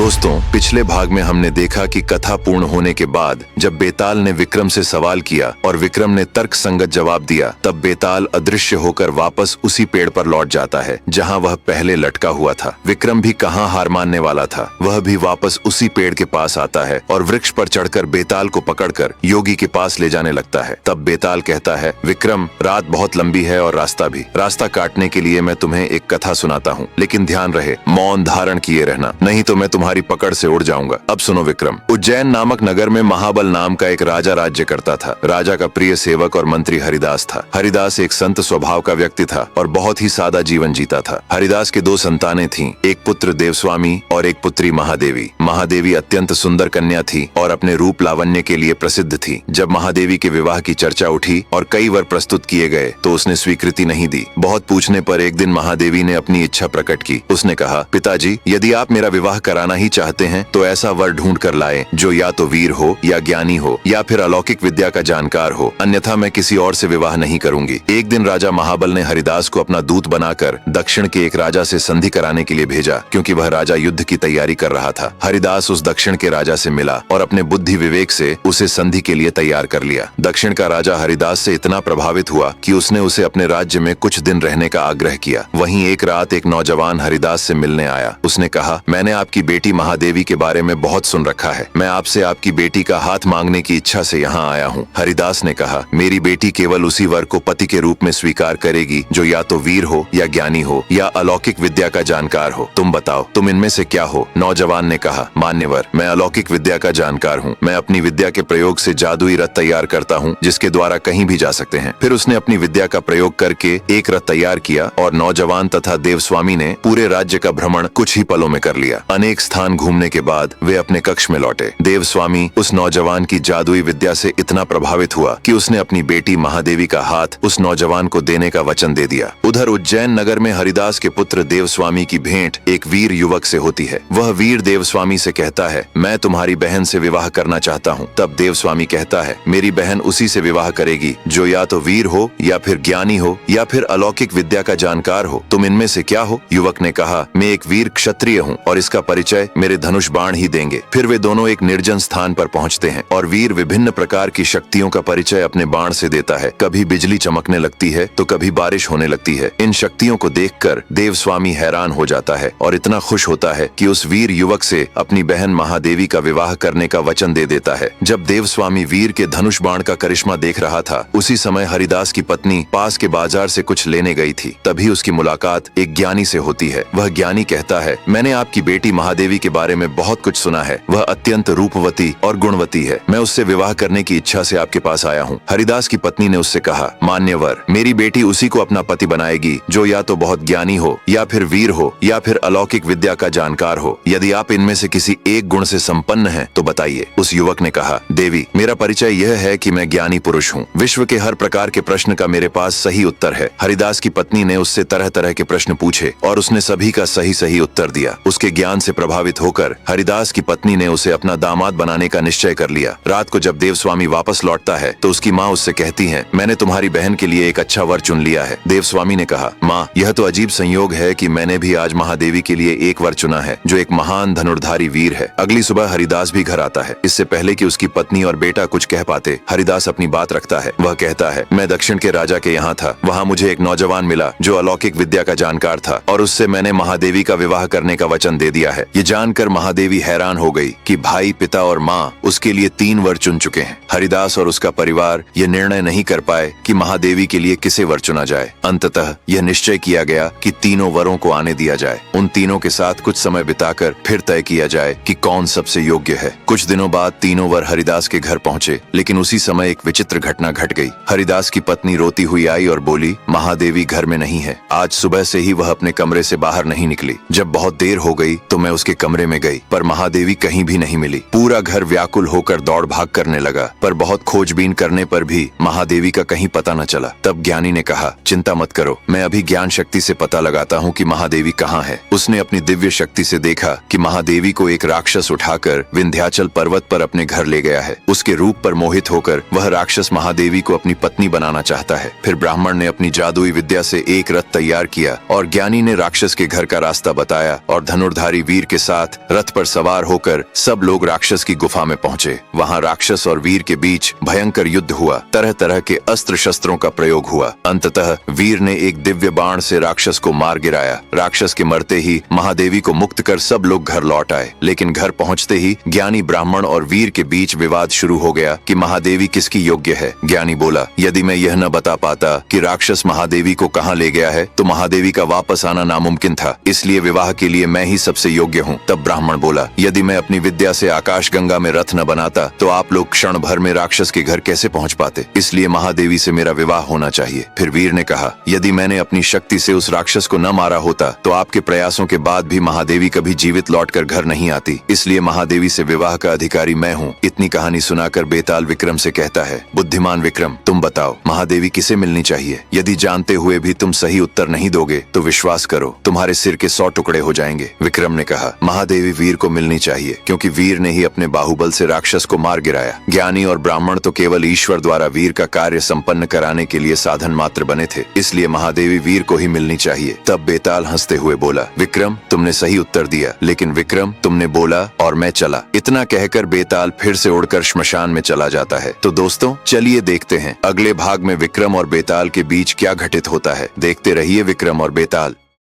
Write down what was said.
दोस्तों, पिछले भाग में हमने देखा कि कथा पूर्ण होने के बाद जब बेताल ने विक्रम से सवाल किया और विक्रम ने तर्क संगत जवाब दिया, तब बेताल अदृश्य होकर वापस उसी पेड़ पर लौट जाता है जहां वह पहले लटका हुआ था। विक्रम भी कहां हार मानने वाला था, वह भी वापस उसी पेड़ के पास आता है और वृक्ष पर चढ़कर बेताल को पकड़कर योगी के पास ले जाने लगता है। तब बेताल कहता है, विक्रम, रात बहुत लंबी है और रास्ता भी। रास्ता काटने के लिए मैं तुम्हें एक कथा सुनाता हूँ, लेकिन ध्यान रहे, मौन धारण किए रहना, नहीं तो मैं तुम्हारी पकड़ से उड़ जाऊंगा। अब सुनो विक्रम। उज्जैन नामक नगर में महाबल नाम का एक राजा राज्य करता था। राजा का प्रिय सेवक और मंत्री हरिदास था। हरिदास एक संत स्वभाव का व्यक्ति था और बहुत ही सादा जीवन जीता था। हरिदास के 2 संतानें थीं, एक पुत्र देवस्वामी और एक पुत्री महादेवी। महादेवी अत्यंत सुंदर कन्या थी और अपने रूप लावण्य के लिए प्रसिद्ध थी। जब महादेवी के विवाह की चर्चा उठी और कई वर प्रस्तुत किए गए तो उसने स्वीकृति नहीं दी। बहुत पूछने पर एक दिन महादेवी ने अपनी इच्छा प्रकट की। उसने कहा, पिताजी, यदि आप मेरा विवाह कराना ही चाहते हैं तो ऐसा वर ढूंढ कर लाएं जो या तो वीर हो या ज्ञानी हो या फिर अलौकिक विद्या का जानकार हो, अन्यथा मैं किसी और से विवाह नहीं करूंगी। एक दिन राजा महाबल ने हरिदास को अपना दूत बनाकर दक्षिण के एक राजा से संधि कराने के लिए भेजा, क्योंकि वह राजा युद्ध की तैयारी कर रहा था। हरिदास उस दक्षिण के राजा से मिला और अपने बुद्धि विवेक से उसे संधि के लिए तैयार कर लिया। दक्षिण का राजा हरिदास से इतना प्रभावित हुआ कि उसने उसे अपने राज्य में कुछ दिन रहने का आग्रह किया। वहीं एक रात एक नौजवान हरिदास से मिलने आया। उसने कहा, मैंने आपकी बेटी महादेवी के बारे में बहुत सुन रखा है। मैं आपसे आपकी बेटी का हाथ मांगने की इच्छा से यहाँ आया हूँ। हरिदास ने कहा, मेरी बेटी केवल उसी वर को पति के रूप में स्वीकार करेगी जो या तो वीर हो या ज्ञानी हो या अलौकिक विद्या का जानकार हो। तुम बताओ, तुम इनमें से क्या हो? नौजवान ने कहा, मान्यवर, मैं अलौकिक विद्या का जानकार हूँ। मैं अपनी विद्या के प्रयोग से जादुई रथ तैयार करता हूँ जिसके द्वारा कहीं भी जा सकते हैं। फिर उसने अपनी विद्या का प्रयोग करके एक रथ तैयार किया और नौजवान तथा देवस्वामी ने पूरे राज्य का भ्रमण कुछ ही पलों में कर लिया। अनेक स्थान घूमने के बाद वे अपने कक्ष में लौटे। देवस्वामी उस नौजवान की जादुई विद्या से इतना प्रभावित हुआ कि उसने अपनी बेटी महादेवी का हाथ उस नौजवान को देने का वचन दे दिया। उधर उज्जैन नगर में हरिदास के पुत्र देवस्वामी की भेंट एक वीर युवक से होती है। वह वीर देवस्वामी से कहता है, मैं तुम्हारी बहन से विवाह करना चाहता हूँ। तब देवस्वामी कहता है, मेरी बहन उसी से विवाह करेगी जो या तो वीर हो या फिर ज्ञानी हो या फिर अलौकिक विद्या का जानकार हो। तुम इनमें से क्या हो? युवक ने कहा, मैं एक वीर क्षत्रिय हूँ और इसका परिचय मेरे धनुष बाण ही देंगे। फिर वे दोनों एक निर्जन स्थान पर पहुँचते हैं और वीर विभिन्न प्रकार की शक्तियों का परिचय अपने बाण से देता है। कभी बिजली चमकने लगती है तो कभी बारिश होने लगती है। इन शक्तियों को देखकर देवस्वामी हैरान हो जाता है और इतना खुश होता है कि उस वीर युवक से अपनी बहन महादेवी का विवाह करने का वचन दे देता है। जब देवस्वामी वीर के धनुष बाण का करिश्मा देख रहा था, उसी समय हरिदास की पत्नी पास के बाजार से कुछ लेने गई थी। तभी उसकी मुलाकात एक ज्ञानी से होती है। वह ज्ञानी कहता है, मैंने आपकी बेटी महादेवी के बारे में बहुत कुछ सुना है। वह अत्यंत रूपवती और गुणवती है। मैं उससे विवाह करने की इच्छा से आपके पास आया हूँ। हरिदास की पत्नी ने उससे कहा, मान्यवर, मेरी बेटी उसी को अपना पति बनाएगी जो या तो बहुत ज्ञानी हो या फिर वीर हो या फिर अलौकिक विद्या का जानकार हो। यदि आप इनमें से किसी एक गुण से संपन्न हैं तो बताइए। उस युवक ने कहा, देवी, मेरा परिचय यह है कि मैं ज्ञानी पुरुष हूँ। विश्व के हर प्रकार के प्रश्न का मेरे पास सही उत्तर है। हरिदास की पत्नी ने उससे तरह तरह के प्रश्न पूछे और उसने सभी का सही सही उत्तर दिया। उसके ज्ञान से प्रभावित होकर हरिदास की पत्नी ने उसे अपना दामाद बनाने का निश्चय कर लिया। रात को जब देवस्वामी वापस लौटता है तो उसकी माँ उससे कहती है, मैंने तुम्हारी बहन के लिए एक अच्छा वर चुन लिया है। देवस्वामी ने कहा, माँ, यह तो अजीब संयोग है कि मैंने भी आज महादेवी के लिए एक वर चुना है जो एक महान धनुर्धारी वीर है। अगली सुबह हरिदास भी घर आता है। इससे पहले कि उसकी पत्नी और बेटा कुछ कह पाते, हरिदास अपनी बात रखता है। वह कहता है, मैं दक्षिण के राजा के यहाँ था। वहाँ मुझे एक नौजवान मिला जो अलौकिक विद्या का जानकार था और उससे मैंने महादेवी का विवाह करने का वचन दे दिया है। ये जानकर महादेवी हैरान हो गई कि भाई, पिता और माँ उसके लिए 3 वर चुन चुके हैं। हरिदास और उसका परिवार ये निर्णय नहीं कर पाए कि महादेवी के लिए किसे वर चुना जाए। अंततः यह निश्चय किया गया कि तीनों वरों को आने दिया जाए। उन तीनों के साथ कुछ समय बिताकर फिर तय किया जाए कि कौन सबसे योग्य है। कुछ दिनों बाद तीनों वर हरिदास के घर पहुँचे, लेकिन उसी समय एक विचित्र घटना घट गई। हरिदास की पत्नी रोती हुई आई और बोली, महादेवी घर में नहीं है। आज सुबह से ही वह अपने कमरे से बाहर नहीं निकली। जब बहुत देर हो गई तो मैं उसके कमरे में गई, पर महादेवी कहीं भी नहीं मिली। पूरा घर व्याकुल होकर दौड़ भाग करने लगा, पर बहुत खोजबीन करने पर भी महादेवी का कहीं पता न चला। तब ज्ञानी ने कहा, चिंता मत करो, मैं अभी ज्ञान शक्ति से पता लगाता हूँ कि महादेवी कहाँ है। उसने अपनी दिव्य शक्ति से देखा कि महादेवी को एक राक्षस उठाकर विंध्याचल पर्वत पर अपने घर ले गया है। उसके रूप पर मोहित होकर वह राक्षस महादेवी को अपनी पत्नी बनाना चाहता है। फिर ब्राह्मण ने अपनी जादुई विद्या से एक रथ तैयार किया और ज्ञानी ने राक्षस के घर का रास्ता बताया और धनुर्धारी वीर के साथ साथ रथ पर सवार होकर सब लोग राक्षस की गुफा में पहुंचे। वहां राक्षस और वीर के बीच भयंकर युद्ध हुआ। तरह तरह के अस्त्र शस्त्रों का प्रयोग हुआ। अंततः वीर ने एक दिव्य बाण से राक्षस को मार गिराया। राक्षस के मरते ही महादेवी को मुक्त कर सब लोग घर लौट आए। लेकिन घर पहुंचते ही ज्ञानी ब्राह्मण और वीर के बीच विवाद शुरू हो गया कि महादेवी किसकी योग्य है। ज्ञानी बोला, यदि मैं यह न बता पाता कि राक्षस महादेवी को कहाँ ले गया है तो महादेवी का वापस आना नामुमकिन था, इसलिए विवाह के लिए मैं ही सबसे योग्य हूँ। तब ब्राह्मण बोला, यदि मैं अपनी विद्या से आकाश गंगा में रथ न बनाता तो आप लोग क्षण भर में राक्षस के घर कैसे पहुँच पाते, इसलिए महादेवी से मेरा विवाह होना चाहिए। फिर वीर ने कहा, यदि मैंने अपनी शक्ति से उस राक्षस को न मारा होता तो आपके प्रयासों के बाद भी महादेवी कभी जीवित लौटकर घर नहीं आती, इसलिए महादेवी से विवाह का अधिकारी मैं हूँ। इतनी कहानी सुनाकर बेताल विक्रम से कहता है, बुद्धिमान विक्रम, तुम बताओ महादेवी किसे मिलनी चाहिए? यदि जानते हुए भी तुम सही उत्तर नहीं दोगे तो विश्वास करो तुम्हारे सिर के 100 टुकड़े हो जाएंगे। विक्रम ने कहा, महादेवी वीर को मिलनी चाहिए, क्योंकि वीर ने ही अपने बाहुबल से राक्षस को मार गिराया। ज्ञानी और ब्राह्मण तो केवल ईश्वर द्वारा वीर का कार्य संपन्न कराने के लिए साधन मात्र बने थे, इसलिए महादेवी वीर को ही मिलनी चाहिए। तब बेताल हंसते हुए बोला, विक्रम तुमने सही उत्तर दिया, लेकिन विक्रम तुमने बोला और मैं चला। इतना कहकर बेताल फिर से उड़कर श्मशान में चला जाता है। तो दोस्तों चलिए देखते हैं अगले भाग में विक्रम और बेताल के बीच क्या घटित होता है। देखते रहिए विक्रम और बेताल।